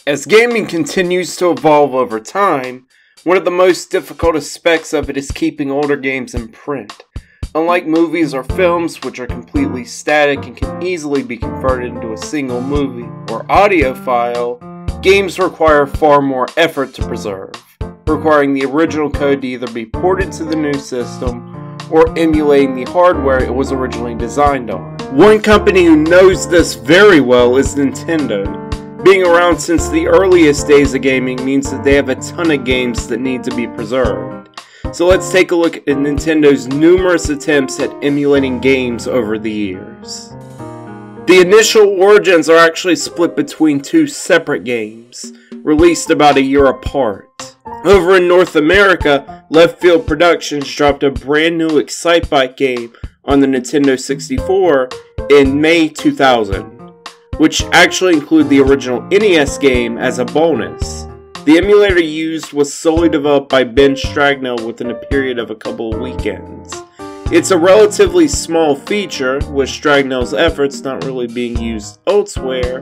As gaming continues to evolve over time, one of the most difficult aspects of it is keeping older games in print. Unlike movies or films, which are completely static and can easily be converted into a single movie or audio file, games require far more effort to preserve, requiring the original code to either be ported to the new system or emulating the hardware it was originally designed on. One company who knows this very well is Nintendo. Being around since the earliest days of gaming means that they have a ton of games that need to be preserved. So let's take a look at Nintendo's numerous attempts at emulating games over the years. The initial origins are actually split between two separate games, released about a year apart. Over in North America, Left Field Productions dropped a brand new Excitebike game on the Nintendo 64 in May 2000. Which actually include the original NES game as a bonus. The emulator used was solely developed by Ben Stragnell within a period of a couple of weekends. It's a relatively small feature, with Stragnell's efforts not really being used elsewhere,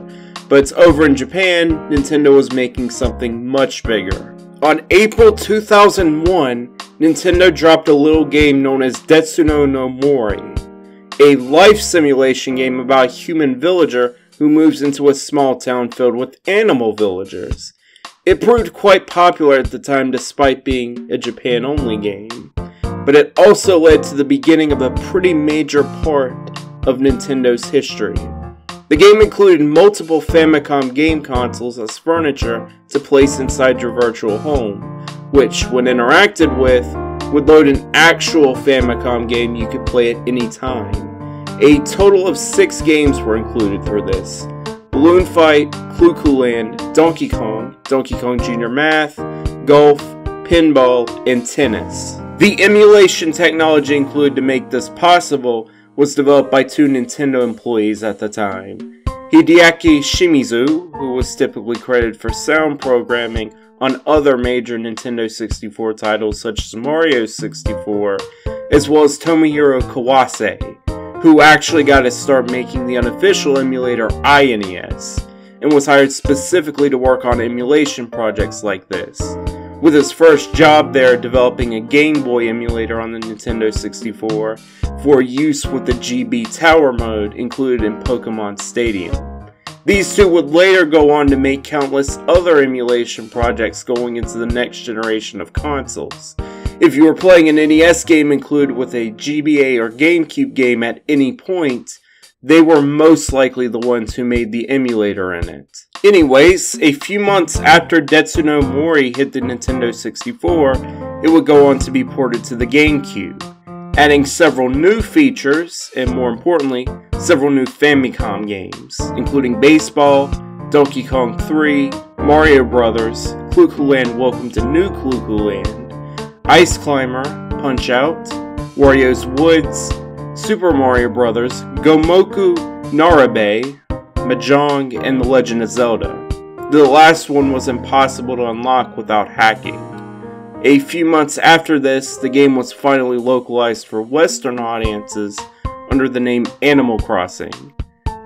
but over in Japan, Nintendo was making something much bigger. On April 2001, Nintendo dropped a little game known as Detsuno no Mori, a life simulation game about a human villager who moves into a small town filled with animal villagers. It proved quite popular at the time despite being a Japan-only game, but it also led to the beginning of a pretty major part of Nintendo's history. The game included multiple Famicom game consoles as furniture to place inside your virtual home, which, when interacted with, would load an actual Famicom game you could play at any time. A total of 6 games were included through this: Balloon Fight, Clu Clu Land, Donkey Kong Jr. Math, Golf, Pinball, and Tennis. The emulation technology included to make this possible was developed by 2 Nintendo employees at the time. Hideaki Shimizu, who was typically credited for sound programming on other major Nintendo 64 titles such as Mario 64, as well as Tomohiro Kawase, who actually got to start making the unofficial emulator iNES, and was hired specifically to work on emulation projects like this, with his first job there developing a Game Boy emulator on the Nintendo 64 for use with the GB Tower mode included in Pokemon Stadium. These two would later go on to make countless other emulation projects going into the next generation of consoles. If you were playing an NES game included with a GBA or GameCube game at any point, they were most likely the ones who made the emulator in it. Anyways, a few months after Detsuno Mori hit the Nintendo 64, it would go on to be ported to the GameCube, adding several new features, and more importantly, several new Famicom games, including Baseball, Donkey Kong 3, Mario Brothers, Clu Clu Land Welcome to New Clu Clu Land, Ice Climber, Punch-Out!, Wario's Woods, Super Mario Bros., Gomoku Narabe, Mahjong, and The Legend of Zelda. The last one was impossible to unlock without hacking. A few months after this, the game was finally localized for Western audiences under the name Animal Crossing.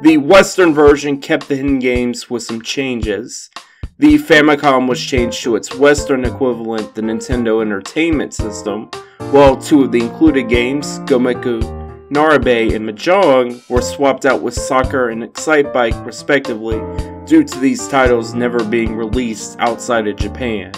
The Western version kept the hidden games with some changes. The Famicom was changed to its Western equivalent, the Nintendo Entertainment System, while 2 of the included games, Gomoku Narabe and Mahjong, were swapped out with Soccer and Excitebike respectively, due to these titles never being released outside of Japan.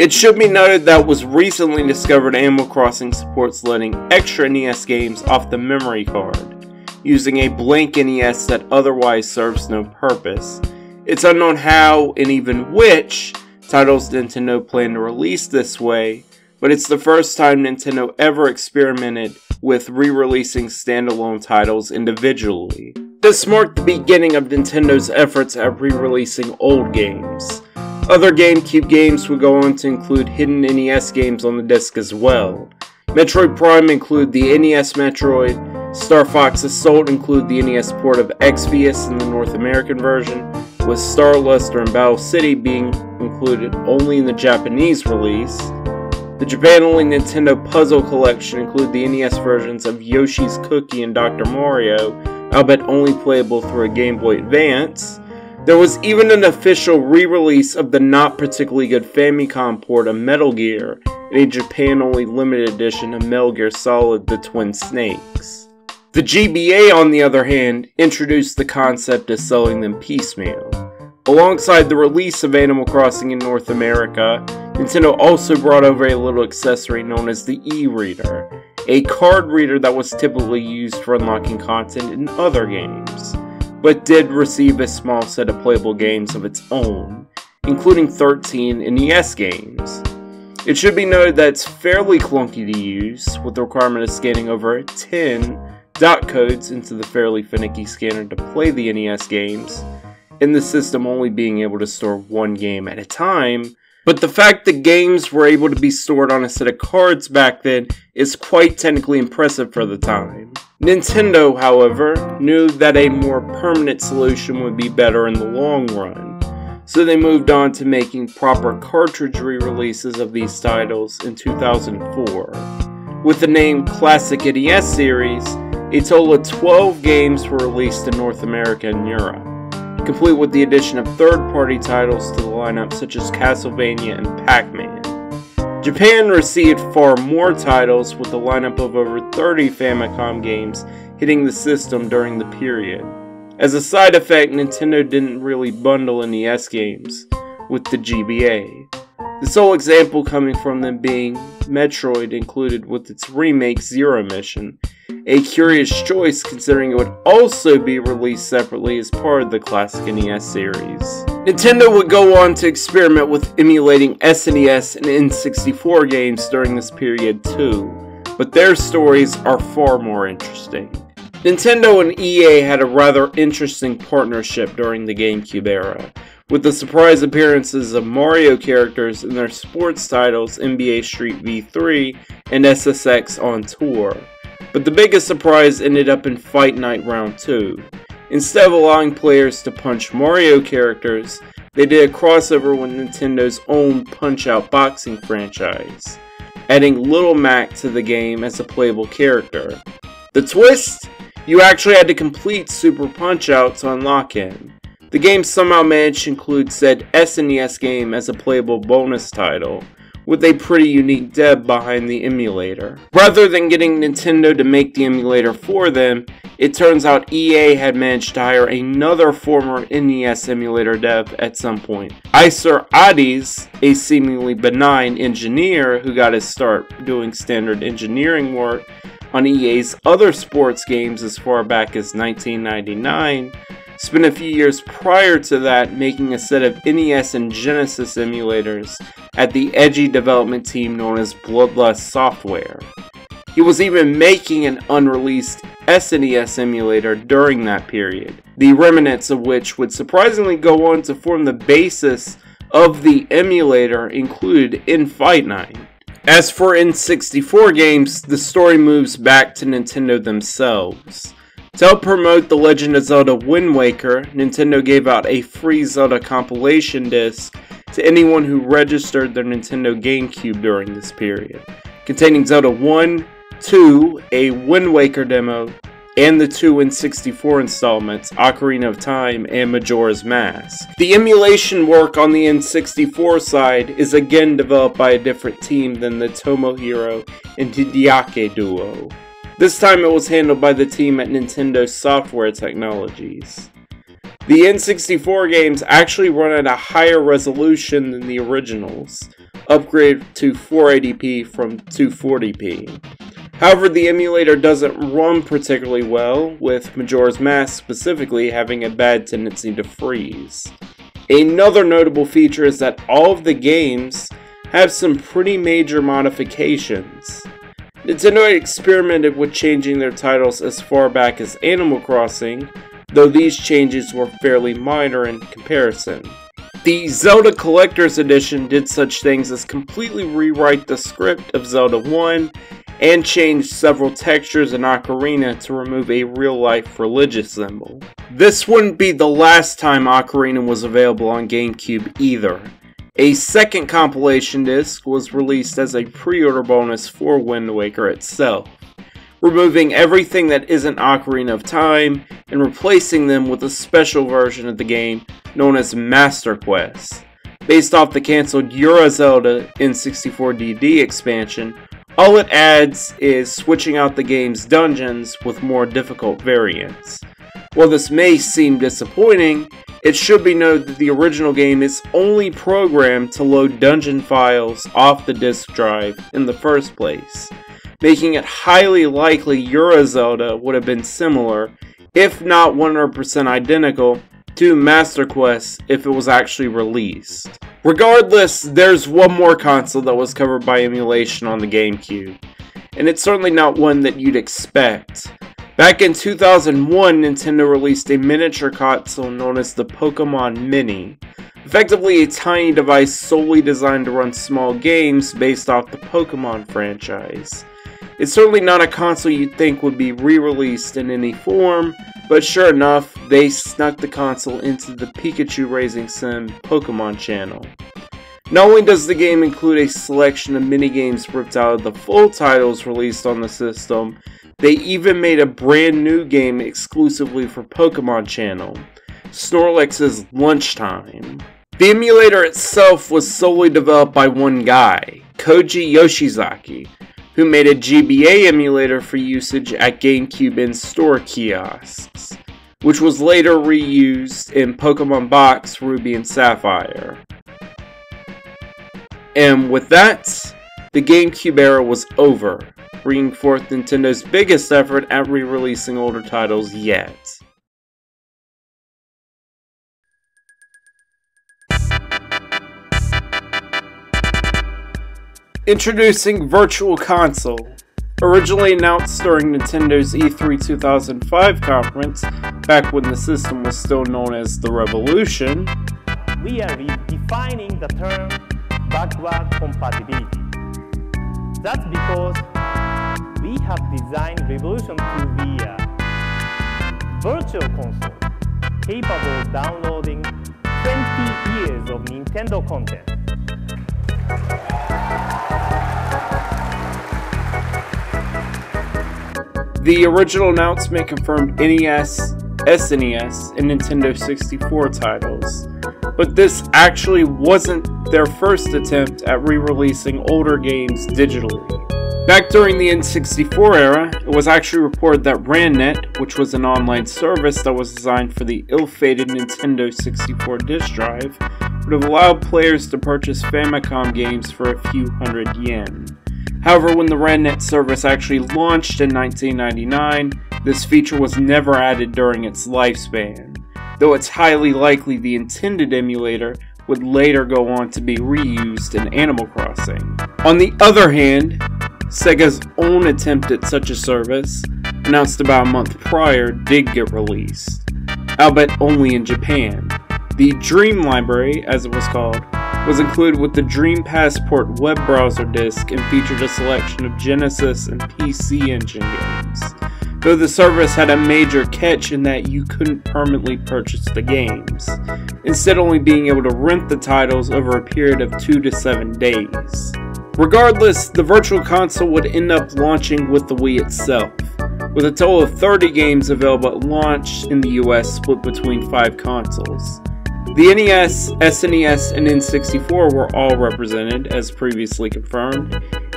It should be noted that it was recently discovered Animal Crossing supports loading extra NES games off the memory card, using a blank NES that otherwise serves no purpose. It's unknown how, and even which, titles Nintendo plan to release this way, but it's the first time Nintendo ever experimented with re-releasing standalone titles individually. This marked the beginning of Nintendo's efforts at re-releasing old games. Other GameCube games would go on to include hidden NES games on the disc as well. Metroid Prime include the NES Metroid, Star Fox Assault include the NES port of Exvius in the North American version, with Star Luster and Battle City being included only in the Japanese release. The Japan-only Nintendo Puzzle Collection include the NES versions of Yoshi's Cookie and Dr. Mario, albeit only playable through a Game Boy Advance. There was even an official re-release of the not particularly good Famicom port of Metal Gear, and a Japan-only limited edition of Metal Gear Solid: The Twin Snakes. The GBA, on the other hand, introduced the concept of selling them piecemeal. Alongside the release of Animal Crossing in North America, Nintendo also brought over a little accessory known as the e-reader, a card reader that was typically used for unlocking content in other games, but did receive a small set of playable games of its own, including 13 NES games. It should be noted that it's fairly clunky to use, with the requirement of scanning over 10 dot codes into the fairly finicky scanner to play the NES games, and the system only being able to store one game at a time, but the fact that games were able to be stored on a set of cards back then is quite technically impressive for the time. Nintendo, however, knew that a more permanent solution would be better in the long run, so they moved on to making proper cartridge re-releases of these titles in 2004. With the name Classic NES Series, a total of 12 games were released in North America and Europe, complete with the addition of third-party titles to the lineup such as Castlevania and Pac-Man. Japan received far more titles, with a lineup of over 30 Famicom games hitting the system during the period. As a side effect, Nintendo didn't really bundle NES games with the GBA. The sole example coming from them being Metroid, included with its remake Zero Mission, a curious choice considering it would also be released separately as part of the Classic NES series. Nintendo would go on to experiment with emulating SNES and N64 games during this period too, but their stories are far more interesting. Nintendo and EA had a rather interesting partnership during the GameCube era, with the surprise appearances of Mario characters in their sports titles NBA Street V3 and SSX on Tour. But the biggest surprise ended up in Fight Night Round 2. Instead of allowing players to punch Mario characters, they did a crossover with Nintendo's own Punch-Out boxing franchise, adding Little Mac to the game as a playable character. The twist? You actually had to complete Super Punch-Out to unlock him. The game somehow managed to include said SNES game as a playable bonus title, with a pretty unique dev behind the emulator. Rather than getting Nintendo to make the emulator for them, it turns out EA had managed to hire another former NES emulator dev at some point. Iser Adis, a seemingly benign engineer who got his start doing standard engineering work on EA's other sports games as far back as 1999, spent a few years prior to that making a set of NES and Genesis emulators at the edgy development team known as Bloodlust Software. He was even making an unreleased SNES emulator during that period, the remnants of which would surprisingly go on to form the basis of the emulator included in Fight Night. As for N64 games, the story moves back to Nintendo themselves. To help promote The Legend of Zelda Wind Waker, Nintendo gave out a free Zelda compilation disc to anyone who registered their Nintendo GameCube during this period, containing Zelda 1, 2, a Wind Waker demo, and the two N64 installments, Ocarina of Time and Majora's Mask. The emulation work on the N64 side is again developed by a different team than the Tomohiro and Hideaki duo. This time it was handled by the team at Nintendo Software Technologies. The N64 games actually run at a higher resolution than the originals, upgraded to 480p from 240p. However, the emulator doesn't run particularly well, with Majora's Mask specifically having a bad tendency to freeze. Another notable feature is that all of the games have some pretty major modifications. Nintendo had experimented with changing their titles as far back as Animal Crossing, though these changes were fairly minor in comparison. The Zelda Collector's Edition did such things as completely rewrite the script of Zelda 1 and change several textures in Ocarina to remove a real-life religious symbol. This wouldn't be the last time Ocarina was available on GameCube either. A second compilation disc was released as a pre-order bonus for Wind Waker itself, removing everything that isn't Ocarina of Time and replacing them with a special version of the game known as Master Quest. Based off the cancelled Euro Zelda N64DD expansion, all it adds is switching out the game's dungeons with more difficult variants. While this may seem disappointing, it should be noted that the original game is only programmed to load dungeon files off the disk drive in the first place, making it highly likely Euro Zelda would have been similar, if not 100% identical, to Master Quest if it was actually released. Regardless, there's one more console that was covered by emulation on the GameCube, and it's certainly not one that you'd expect. Back in 2001, Nintendo released a miniature console known as the Pokemon Mini, effectively a tiny device solely designed to run small games based off the Pokemon franchise. It's certainly not a console you'd think would be re-released in any form, but sure enough, they snuck the console into the Pikachu Raising Sim Pokemon Channel. Not only does the game include a selection of minigames ripped out of the full titles released on the system, they even made a brand new game exclusively for Pokemon Channel, Snorlax's Lunchtime. The emulator itself was solely developed by one guy, Koji Yoshizaki, who made a GBA emulator for usage at GameCube in-store kiosks, which was later reused in Pokemon Box, Ruby, and Sapphire. And with that, the GameCube era was over, bringing forth Nintendo's biggest effort at re-releasing older titles yet. Introducing Virtual Console. Originally announced during Nintendo's E3 2005 conference, back when the system was still known as the Revolution, we are redefining the term backward compatibility. That's because we have designed Revolution to be a virtual console capable of downloading 20 years of Nintendo content. The original announcement confirmed NES, SNES, and Nintendo 64 titles, but this actually wasn't their first attempt at re-releasing older games digitally. Back during the N64 era, it was actually reported that RanNet, which was an online service that was designed for the ill-fated Nintendo 64 disk drive, would have allowed players to purchase Famicom games for a few hundred yen. However, when the RanNet service actually launched in 1999, this feature was never added during its lifespan, though it's highly likely the intended emulator would later go on to be reused in Animal Crossing. On the other hand, Sega's own attempt at such a service, announced about a month prior, did get released, albeit only in Japan. The Dream Library, as it was called, was included with the Dream Passport web browser disk and featured a selection of Genesis and PC Engine games, though the service had a major catch in that you couldn't permanently purchase the games, instead only being able to rent the titles over a period of 2 to 7 days. Regardless, the Virtual Console would end up launching with the Wii itself, with a total of 30 games available at launch in the US split between 5 consoles. The NES, SNES, and N64 were all represented, as previously confirmed.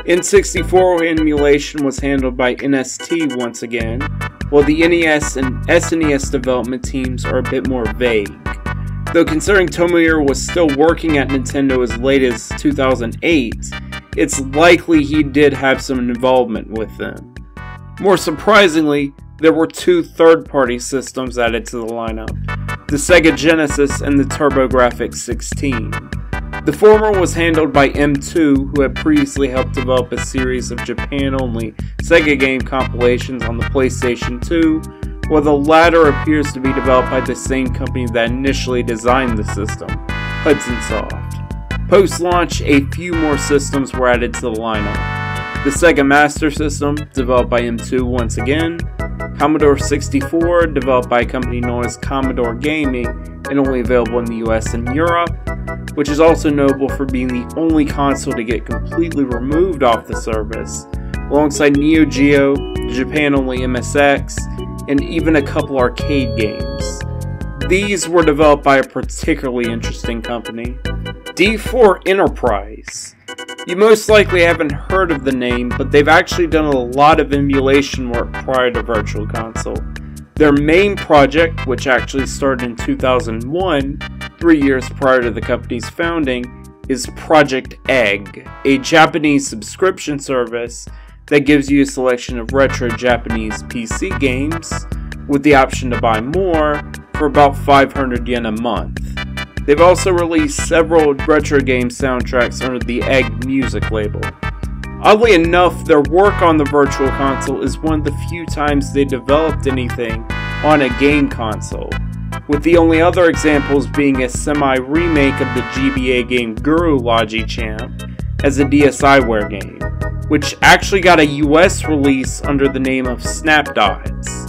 N64 emulation was handled by NST once again, while the NES and SNES development teams are a bit more vague. Though considering Tomohiro was still working at Nintendo as late as 2008, it's likely he did have some involvement with them. More surprisingly, there were 2 third-party systems added to the lineup, the Sega Genesis and the TurboGrafx-16. The former was handled by M2, who had previously helped develop a series of Japan-only Sega game compilations on the PlayStation 2, while the latter appears to be developed by the same company that initially designed the system, Hudson Soft. Post-launch, a few more systems were added to the lineup. The Sega Master System, developed by M2 once again, Commodore 64, developed by a company known as Commodore Gaming and only available in the US and Europe, which is also notable for being the only console to get completely removed off the service, alongside Neo Geo, Japan-only MSX, and even a couple arcade games. these were developed by a particularly interesting company, D4 Enterprise. You most likely haven't heard of the name, but they've actually done a lot of emulation work prior to Virtual Console. Their main project, which actually started in 2001, 3 years prior to the company's founding, is Project Egg, a Japanese subscription service that gives you a selection of retro Japanese PC games with the option to buy more for about 500 yen a month. They've also released several retro game soundtracks under the Egg Music label. Oddly enough, their work on the Virtual Console is one of the few times they developed anything on a game console, with the only other examples being a semi-remake of the GBA game Guru Logi Champ as a DSiWare game, which actually got a US release under the name of Snapdots,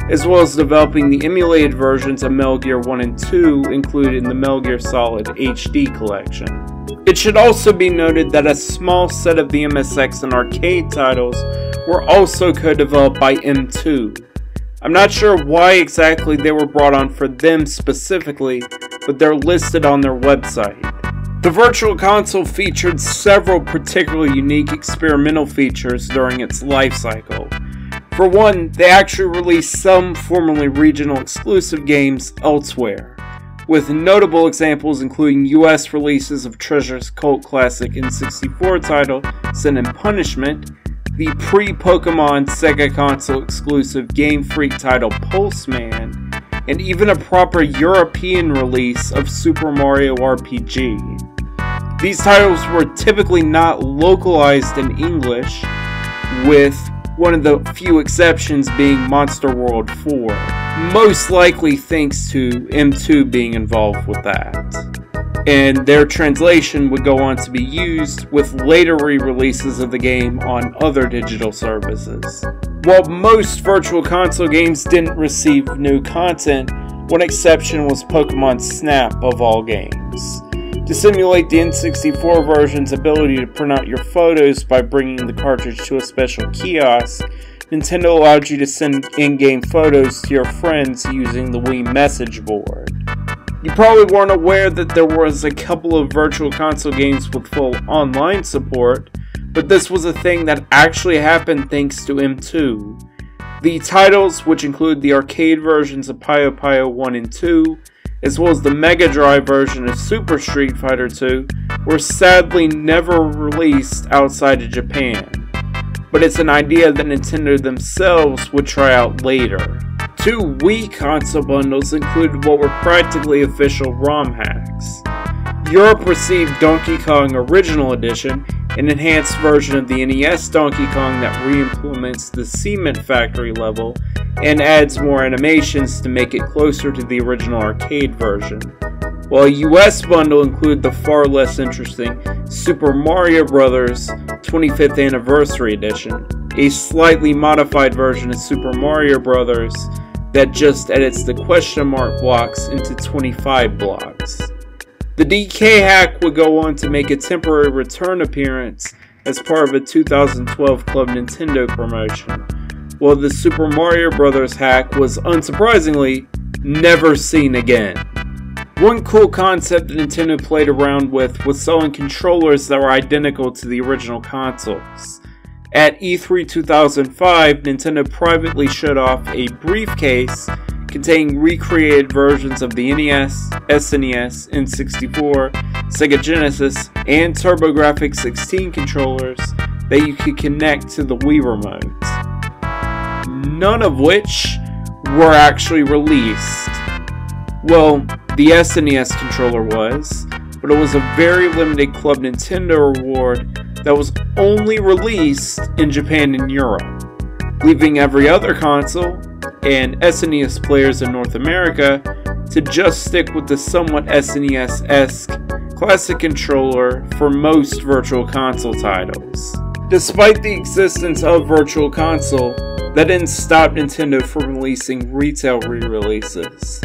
as well as developing the emulated versions of Metal Gear 1 and 2 included in the Metal Gear Solid HD collection. It should also be noted that a small set of the MSX and arcade titles were also co-developed by M2. I'm not sure why exactly they were brought on for them specifically, but they're listed on their website. The Virtual Console featured several particularly unique experimental features during its life cycle. For one, they actually released some formerly regional exclusive games elsewhere, with notable examples including US releases of Treasure's cult classic N64 title Sin and Punishment, the pre-Pokemon Sega console exclusive Game Freak title Pulseman, and even a proper European release of Super Mario RPG. These titles were typically not localized in English, with one of the few exceptions being Monster World 4, most likely thanks to M2 being involved with that. And their translation would go on to be used with later re-releases of the game on other digital services. While most Virtual Console games didn't receive new content, one exception was Pokemon Snap of all games. To simulate the N64 version's ability to print out your photos by bringing the cartridge to a special kiosk, Nintendo allowed you to send in-game photos to your friends using the Wii message board. You probably weren't aware that there was a couple of Virtual Console games with full online support, but this was a thing that actually happened thanks to M2. The titles, which include the arcade versions of Puyo Puyo 1 and 2, as well as the Mega Drive version of Super Street Fighter 2, were sadly never released outside of Japan. But it's an idea that Nintendo themselves would try out later. 2 Wii console bundles included what were practically official ROM hacks. Europe received Donkey Kong Original Edition, an enhanced version of the NES Donkey Kong that re-implements the Cement Factory level and adds more animations to make it closer to the original arcade version, while a US bundle included the far less interesting Super Mario Bros. 25th Anniversary Edition, a slightly modified version of Super Mario Bros. That just edits the question mark blocks into 25 blocks. The DK hack would go on to make a temporary return appearance as part of a 2012 Club Nintendo promotion, while the Super Mario Bros. Hack was, unsurprisingly, never seen again. One cool concept that Nintendo played around with was selling controllers that were identical to the original consoles. At E3 2005, Nintendo privately showed off a briefcase containing recreated versions of the NES, SNES, N64, Sega Genesis, and TurboGrafx-16 controllers that you could connect to the Wii remote. None of which were actually released. Well, the SNES controller was, but it was a very limited Club Nintendo reward that was only released in Japan and Europe, leaving every other console and SNES players in North America to just stick with the somewhat SNES-esque classic controller for most Virtual Console titles. Despite the existence of Virtual Console, that didn't stop Nintendo from releasing retail re-releases.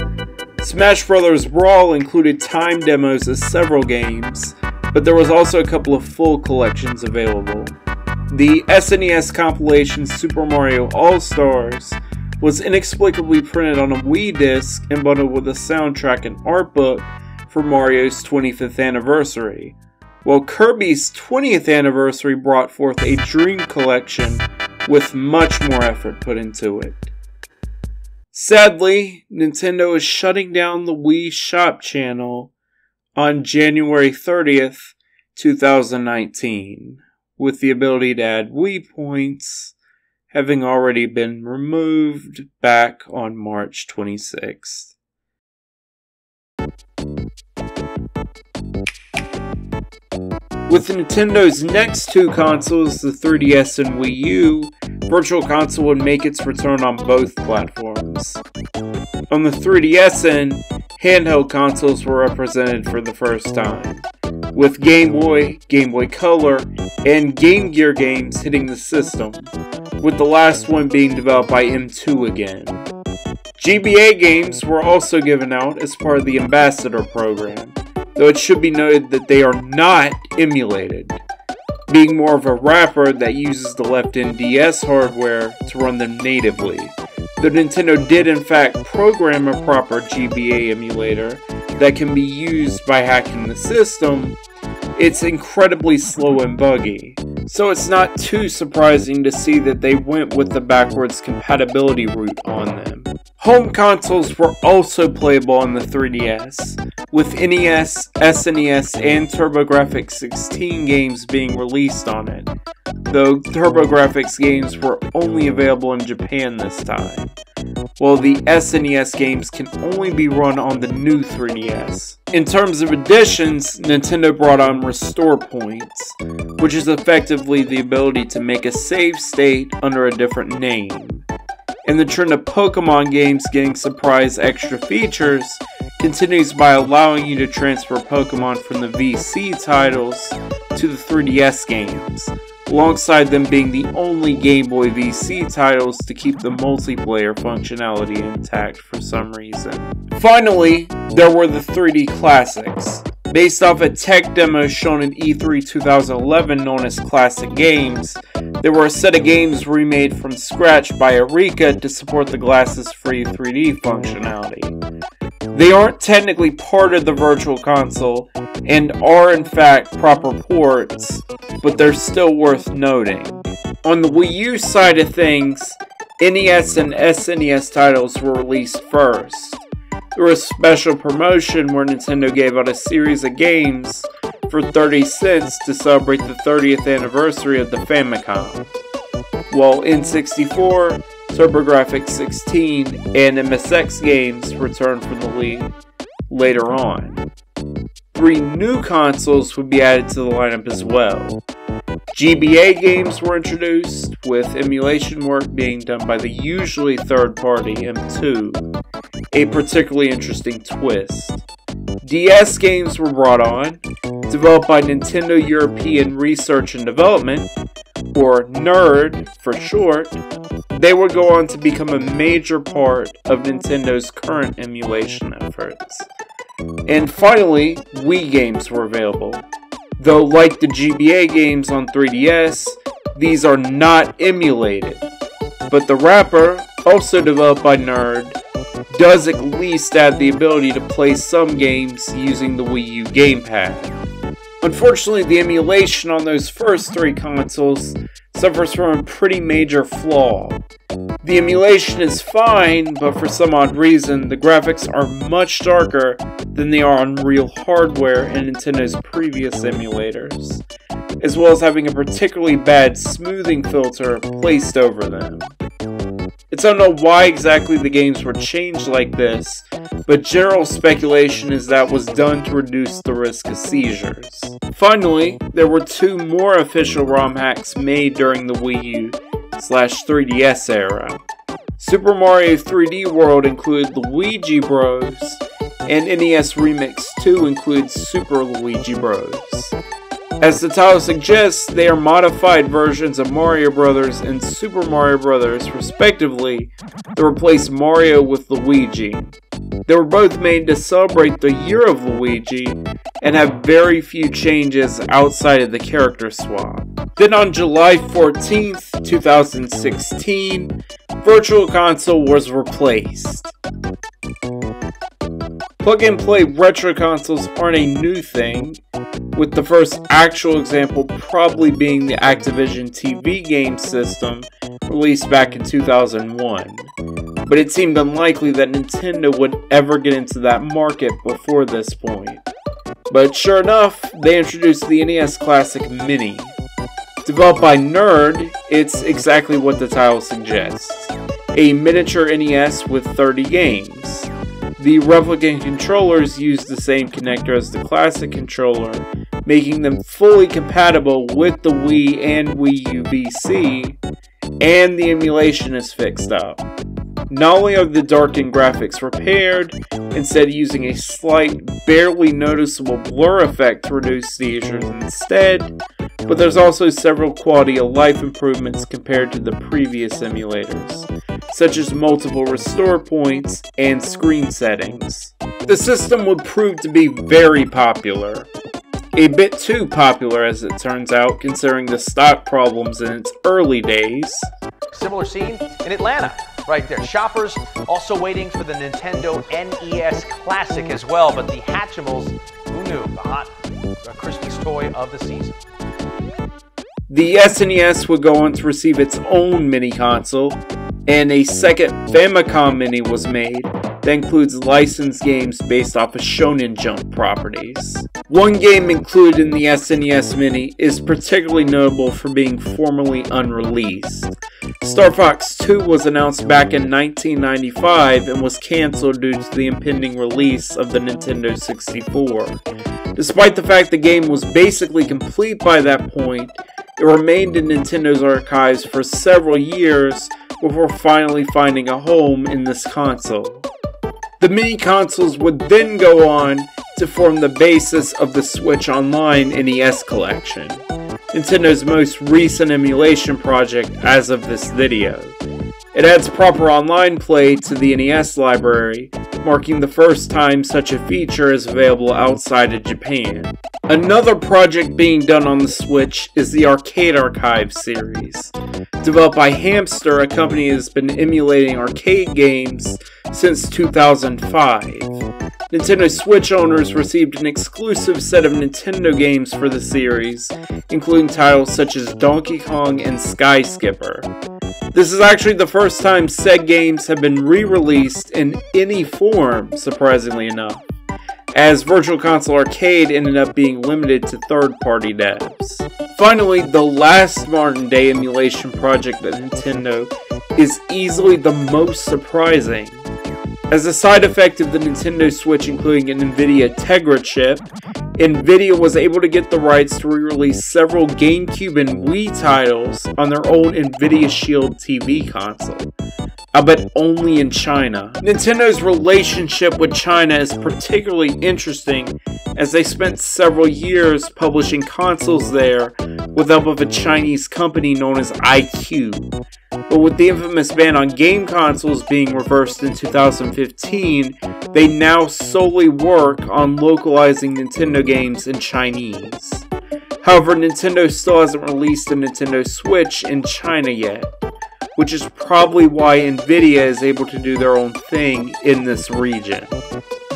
Smash Bros. Brawl included time demos of several games, but there was also a couple of full collections available. The SNES compilation Super Mario All-Stars was inexplicably printed on a Wii disc and bundled with a soundtrack and art book for Mario's 25th anniversary, while Kirby's 20th anniversary brought forth a Dream Collection with much more effort put into it. Sadly, Nintendo is shutting down the Wii Shop Channel on January 30th, 2019, with the ability to add Wii points having already been removed back on March 26th. With Nintendo's next two consoles, the 3DS and Wii U, Virtual Console would make its return on both platforms. On the 3DS end, handheld consoles were represented for the first time, with Game Boy, Game Boy Color, and Game Gear games hitting the system, with the last one being developed by M2 again. GBA games were also given out as part of the Ambassador program, though it should be noted that they are not emulated, being more of a wrapper that uses the left-in DS hardware to run them natively. Though Nintendo did in fact program a proper GBA emulator that can be used by hacking the system, it's incredibly slow and buggy, so it's not too surprising to see that they went with the backwards compatibility route on them. Home consoles were also playable on the 3DS, with NES, SNES, and TurboGrafx-16 games being released on it, though TurboGrafx games were only available in Japan this time, while the SNES games can only be run on the new 3DS. In terms of additions, Nintendo brought on Restore Points, which is effectively the ability to make a save state under a different name. And the trend of Pokemon games getting surprise extra features continues by allowing you to transfer Pokemon from the VC titles to the 3DS games, alongside them being the only Game Boy VC titles to keep the multiplayer functionality intact for some reason. Finally, there were the 3D classics. Based off a tech demo shown at E3 2011 known as Classic Games, there were a set of games remade from scratch by Eureka to support the glasses-free 3D functionality. They aren't technically part of the Virtual Console, and are in fact proper ports, but they're still worth noting. On the Wii U side of things, NES and SNES titles were released first. There was a special promotion where Nintendo gave out a series of games for 30 cents to celebrate the 30th anniversary of the Famicom, while N64, TurboGrafx-16, and MSX games returned from the Wii later on. 3 new consoles would be added to the lineup as well. GBA games were introduced, with emulation work being done by the usually third-party M2, a particularly interesting twist. DS games were brought on, developed by Nintendo European Research and Development, or NERD for short. They would go on to become a major part of Nintendo's current emulation efforts. And finally, Wii games were available. Though like the GBA games on 3DS, these are not emulated. But the wrapper, also developed by NERD, does at least add the ability to play some games using the Wii U gamepad. Unfortunately, the emulation on those first 3 consoles suffers from a pretty major flaw. The emulation is fine, but for some odd reason, the graphics are much darker than they are on real hardware in Nintendo's previous emulators, as well as having a particularly bad smoothing filter placed over them. It's unknown why exactly the games were changed like this, but general speculation is that was done to reduce the risk of seizures. Finally, there were 2 more official ROM hacks made during the Wii U/3DS era. Super Mario 3D World included Luigi Bros, and NES Remix 2 includes Super Luigi Bros. As the title suggests, they are modified versions of Mario Bros. And Super Mario Bros. Respectively that replace Mario with Luigi. They were both made to celebrate the year of Luigi and have very few changes outside of the character swap. Then on July 14th, 2016, Virtual Console was replaced. Plug-and-play retro consoles aren't a new thing, with the first actual example probably being the Activision TV game system released back in 2001. But it seemed unlikely that Nintendo would ever get into that market before this point. But sure enough, they introduced the NES Classic Mini. Developed by Nerd, it's exactly what the title suggests. A miniature NES with 30 games. The replicant controllers use the same connector as the classic controller, making them fully compatible with the Wii and Wii U VC, and the emulation is fixed up. Not only are the darkened graphics repaired, instead using a slight, barely noticeable blur effect to reduce seizures instead, but there's also several quality of life improvements compared to the previous emulators, such as multiple restore points and screen settings. The system would prove to be very popular. A bit too popular as it turns out, considering the stock problems in its early days. Similar scene in Atlanta, right there. Shoppers also waiting for the Nintendo NES Classic as well, but the Hatchimals, who knew, the hot Christmas toy of the season. The SNES would go on to receive its own mini console, and a second Famicom Mini was made that includes licensed games based off of Shonen Jump properties. One game included in the SNES Mini is particularly notable for being formerly unreleased. Star Fox 2 was announced back in 1995 and was cancelled due to the impending release of the Nintendo 64. Despite the fact the game was basically complete by that point, it remained in Nintendo's archives for several years before finally finding a home in this console. The mini consoles would then go on to form the basis of the Switch Online NES collection, Nintendo's most recent emulation project as of this video. It adds proper online play to the NES library, marking the first time such a feature is available outside of Japan. Another project being done on the Switch is the Arcade Archive series. Developed by Hamster, a company that has been emulating arcade games since 2005. Nintendo Switch owners received an exclusive set of Nintendo games for the series, including titles such as Donkey Kong and Sky Skipper. This is actually the first time said games have been re-released in any form, surprisingly enough, as Virtual Console Arcade ended up being limited to third-party devs. Finally, the last modern-day emulation project at Nintendo is easily the most surprising. As a side effect of the Nintendo Switch including an NVIDIA Tegra chip, NVIDIA was able to get the rights to re-release several GameCube and Wii titles on their own NVIDIA Shield TV console. I bet only in China. Nintendo's relationship with China is particularly interesting as they spent several years publishing consoles there with the help of a Chinese company known as iQue. But with the infamous ban on game consoles being reversed in 2015, they now solely work on localizing Nintendo games in Chinese. However, Nintendo still hasn't released a Nintendo Switch in China yet, which is probably why NVIDIA is able to do their own thing in this region.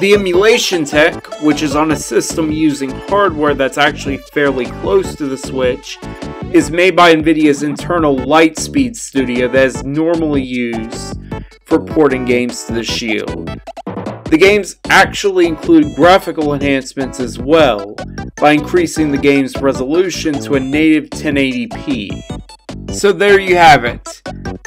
The emulation tech, which is on a system using hardware that's actually fairly close to the Switch, is made by NVIDIA's internal Lightspeed studio that is normally used for porting games to the Shield. The games actually include graphical enhancements as well, by increasing the game's resolution to a native 1080p. So there you have it.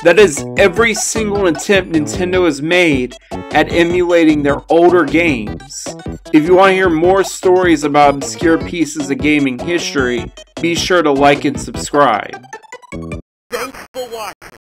That is every single attempt Nintendo has made at emulating their older games. If you want to hear more stories about obscure pieces of gaming history, be sure to like and subscribe. Thanks for watching.